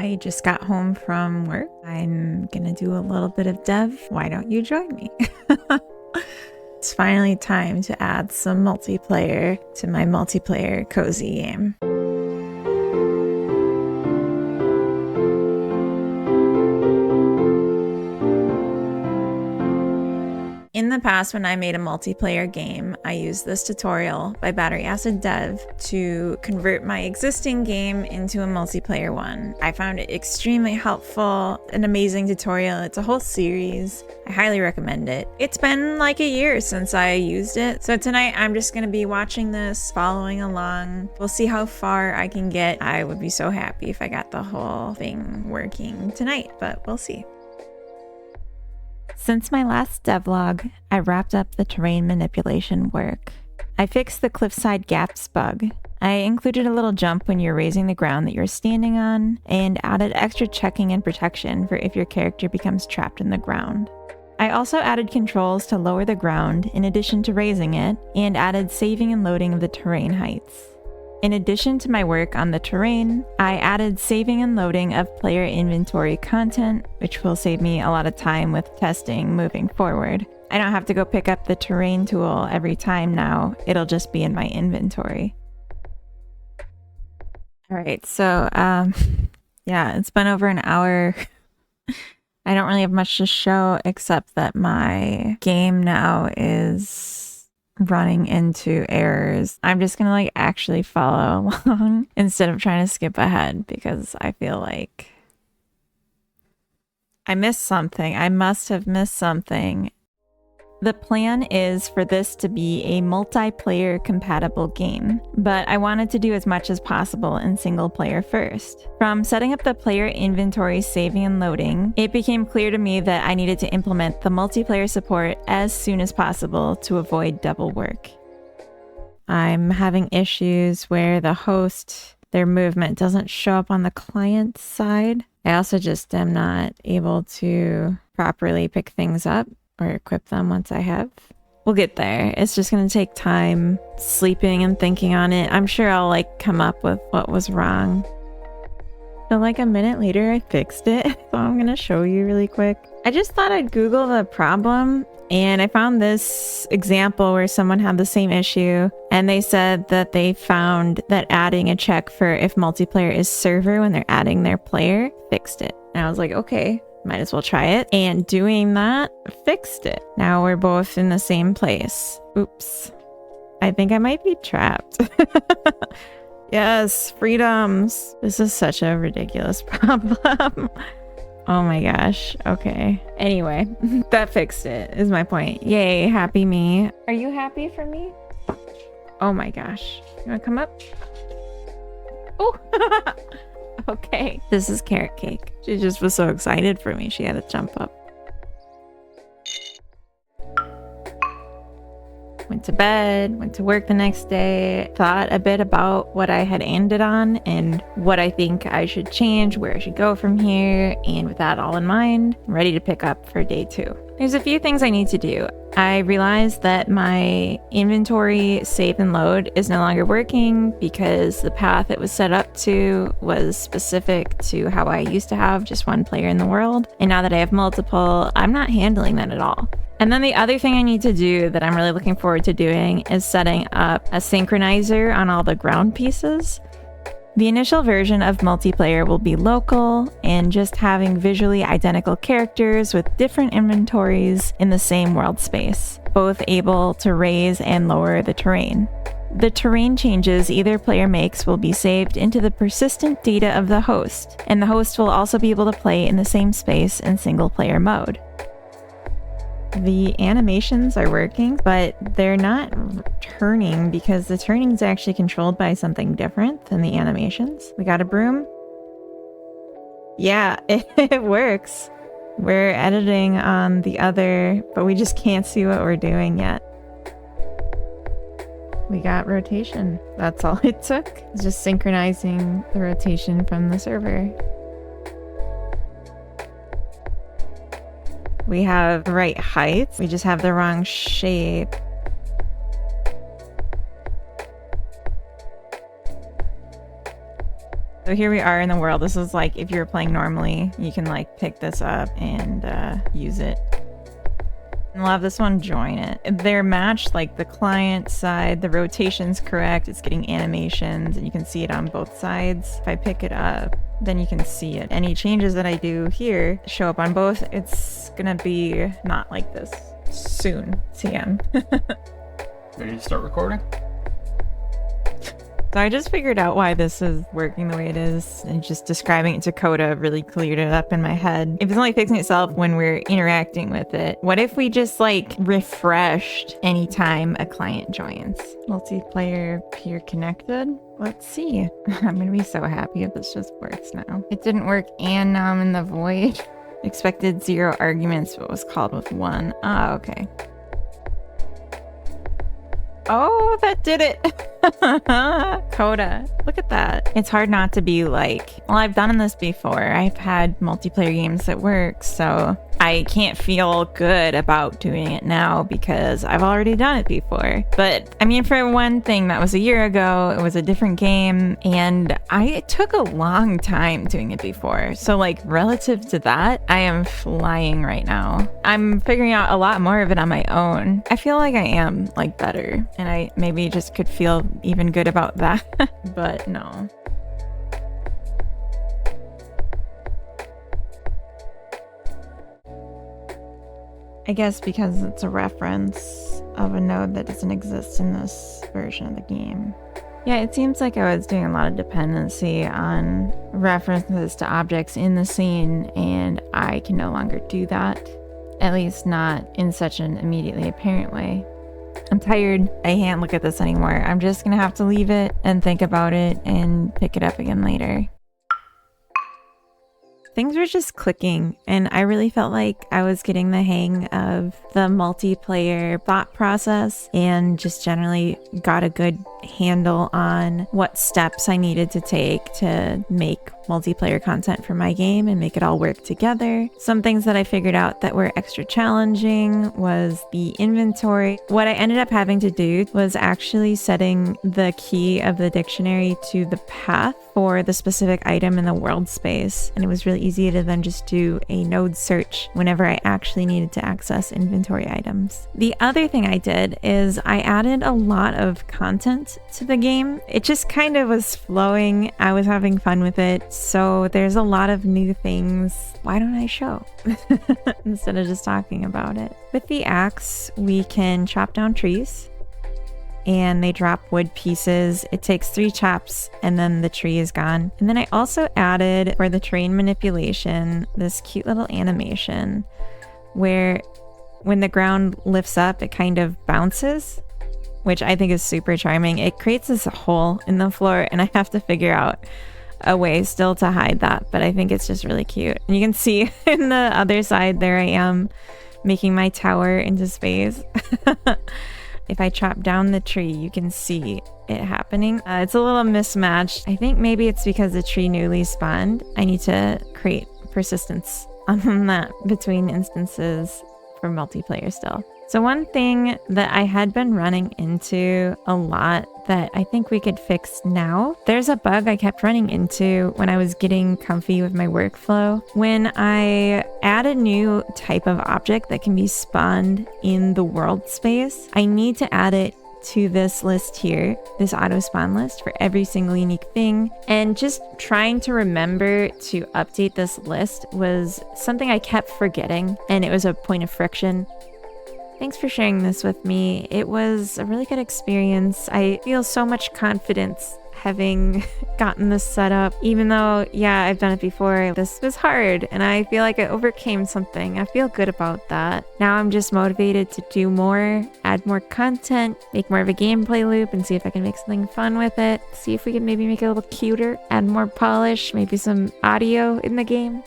I just got home from work. I'm gonna do a little bit of dev. Why don't you join me? It's finally time to add some multiplayer to my multiplayer cozy game. In the past, when I made a multiplayer game, I used this tutorial by Battery Acid Dev to convert my existing game into a multiplayer one. I found it extremely helpful, an amazing tutorial. It's a whole series. I highly recommend it. It's been like a year since I used it, so tonight I'm just going to be watching this, following along. We'll see how far I can get. I would be so happy if I got the whole thing working tonight, but we'll see. Since my last devlog, I wrapped up the terrain manipulation work. I fixed the cliffside gaps bug. I included a little jump when you're raising the ground that you're standing on, and added extra checking and protection for if your character becomes trapped in the ground. I also added controls to lower the ground in addition to raising it, and added saving and loading of the terrain heights. In addition to my work on the terrain, I added saving and loading of player inventory content, which will save me a lot of time with testing moving forward. I don't have to go pick up the terrain tool every time now, it'll just be in my inventory. Alright, so yeah, it's been over an hour. I don't really have much to show except that my game now is running into errors. I'm just gonna like actually follow along instead of trying to skip ahead because I feel like I missed something. I must have missed something. The plan is for this to be a multiplayer compatible game, but I wanted to do as much as possible in single player first. From setting up the player inventory saving and loading, it became clear to me that I needed to implement the multiplayer support as soon as possible to avoid double work. I'm having issues where the host, their movement doesn't show up on the client side. I also just am not able to properly pick things up or equip them once I have. We'll get there. It's just gonna take time sleeping and thinking on it. I'm sure I'll like come up with what was wrong. But like a minute later, I fixed it. So I'm gonna show you really quick. I just thought I'd Google the problem and I found this example where someone had the same issue and they said that they found that adding a check for if multiplayer is server when they're adding their player fixed it. And I was like, okay, might as well try it. And doing that fixed it. Now we're both in the same place. Oops. I think I might be trapped. Yes, freedoms. This is such a ridiculous problem. Oh my gosh. Okay. Anyway, that fixed it is my point. Yay, happy me. Are you happy for me? Oh my gosh. You wanna come up? Oh. Okay. This is carrot cake. She just was so excited for me. She had to jump up. Went to bed, went to work the next day, thought a bit about what I had ended on and what I think I should change, where I should go from here. And with that all in mind, I'm ready to pick up for day 2. There's a few things I need to do. I realized that my inventory save and load is no longer working because the path it was set up to was specific to how I used to have just one player in the world. And now that I have multiple, I'm not handling that at all. And then the other thing I need to do that I'm really looking forward to doing is setting up a synchronizer on all the ground pieces. The initial version of multiplayer will be local and just having visually identical characters with different inventories in the same world space, both able to raise and lower the terrain. The terrain changes either player makes will be saved into the persistent data of the host, and the host will also be able to play in the same space in single player mode. The animations are working, but they're not turning because the turning is actually controlled by something different than the animations. We got a broom. Yeah, it works. We're editing on the other, but we just can't see what we're doing yet. We got rotation. That's all it took. It's just synchronizing the rotation from the server. We have the right height. We just have the wrong shape. So here we are in the world. This is like if you're playing normally, you can like pick this up and use it. And we'll have this one join it. They're matched, like the client side, the rotation's correct, it's getting animations, and you can see it on both sides. If I pick it up, then you can see it. Any changes that I do here show up on both. It's gonna be not like this soon, TM. Ready to start recording? So I just figured out why this is working the way it is, and just describing it to Coda really cleared it up in my head. If it's only fixing itself when we're interacting with it, what if we just like refreshed anytime a client joins? Multiplayer peer connected? Let's see. I'm gonna be so happy if this just works now. It didn't work and now I'm in the void. Expected 0 arguments, but was called with 1. Ah, okay. Oh, that did it. Coda, look at that. It's hard not to be like, well, I've done this before. I've had multiplayer games that work, so I can't feel good about doing it now because I've already done it before. But I mean, for one thing, that was a year ago. It was a different game, and it took a long time doing it before. So like relative to that, I am flying right now. I'm figuring out a lot more of it on my own. I feel like I am like better, and I maybe just could feel even good about that, but no. I guess because it's a reference of a node that doesn't exist in this version of the game. Yeah, it seems like I was doing a lot of dependency on references to objects in the scene, and I can no longer do that. At least not in such an immediately apparent way. I'm tired. I can't look at this anymore. I'm just gonna have to leave it and think about it and pick it up again later. Things were just clicking, and I really felt like I was getting the hang of the multiplayer thought process and just generally got a good handle on what steps I needed to take to make multiplayer content for my game and make it all work together. Some things that I figured out that were extra challenging was the inventory. What I ended up having to do was actually setting the key of the dictionary to the path for the specific item in the world space, and it was really easy to then just do a node search whenever I actually needed to access inventory items. The other thing I did is I added a lot of content to the game. It just kind of was flowing. I was having fun with it. So there's a lot of new things. Why don't I show instead of just talking about it? With the axe, we can chop down trees and they drop wood pieces. It takes 3 chops and then the tree is gone. And then I also added, for the terrain manipulation, this cute little animation where when the ground lifts up, it kind of bounces, which I think is super charming. It creates this hole in the floor, and I have to figure out a way still to hide that, but I think it's just really cute. And you can see in the other side, there I am making my tower into space. If I chop down the tree, you can see it happening. It's a little mismatched. I think maybe it's because the tree newly spawned. I need to create persistence on that between instances for multiplayer still. So one thing that I had been running into a lot that I think we could fix now, there's a bug I kept running into when I was getting comfy with my workflow. When I add a new type of object that can be spawned in the world space, I need to add it to this list here, this auto spawn list for every single unique thing. And just trying to remember to update this list was something I kept forgetting, and it was a point of friction. Thanks for sharing this with me. It was a really good experience. I feel so much confidence having gotten this set up, even though, yeah, I've done it before. This was hard, and I feel like I overcame something. I feel good about that. Now I'm just motivated to do more, add more content, make more of a gameplay loop, and see if I can make something fun with it. See if we can maybe make it a little cuter, add more polish, maybe some audio in the game.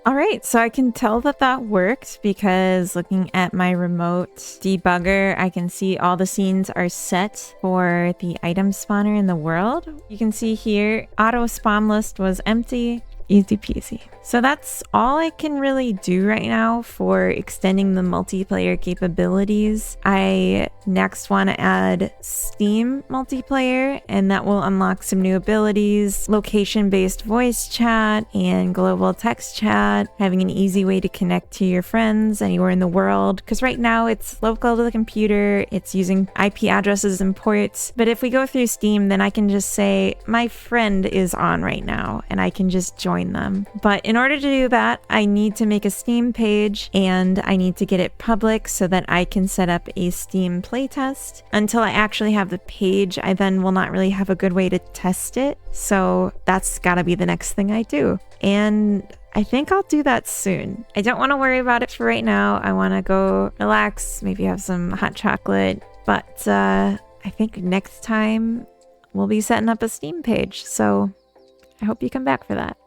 All right, so I can tell that that worked because looking at my remote debugger, I can see all the scenes are set for the item spawner in the world. You can see here, auto spawn list was empty. Easy peasy. So that's all I can really do right now for extending the multiplayer capabilities. I next want to add Steam multiplayer, and that will unlock some new abilities, location-based voice chat and global text chat, having an easy way to connect to your friends anywhere in the world. Because right now it's local to the computer, it's using IP addresses and ports. But if we go through Steam, then I can just say, my friend is on right now, and I can just join them. But in order to do that, I need to make a Steam page and I need to get it public so that I can set up a Steam playtest. Until I actually have the page, I then will not really have a good way to test it. So that's gotta be the next thing I do. And I think I'll do that soon. I don't want to worry about it for right now. I want to go relax, maybe have some hot chocolate. But I think next time we'll be setting up a Steam page. So I hope you come back for that.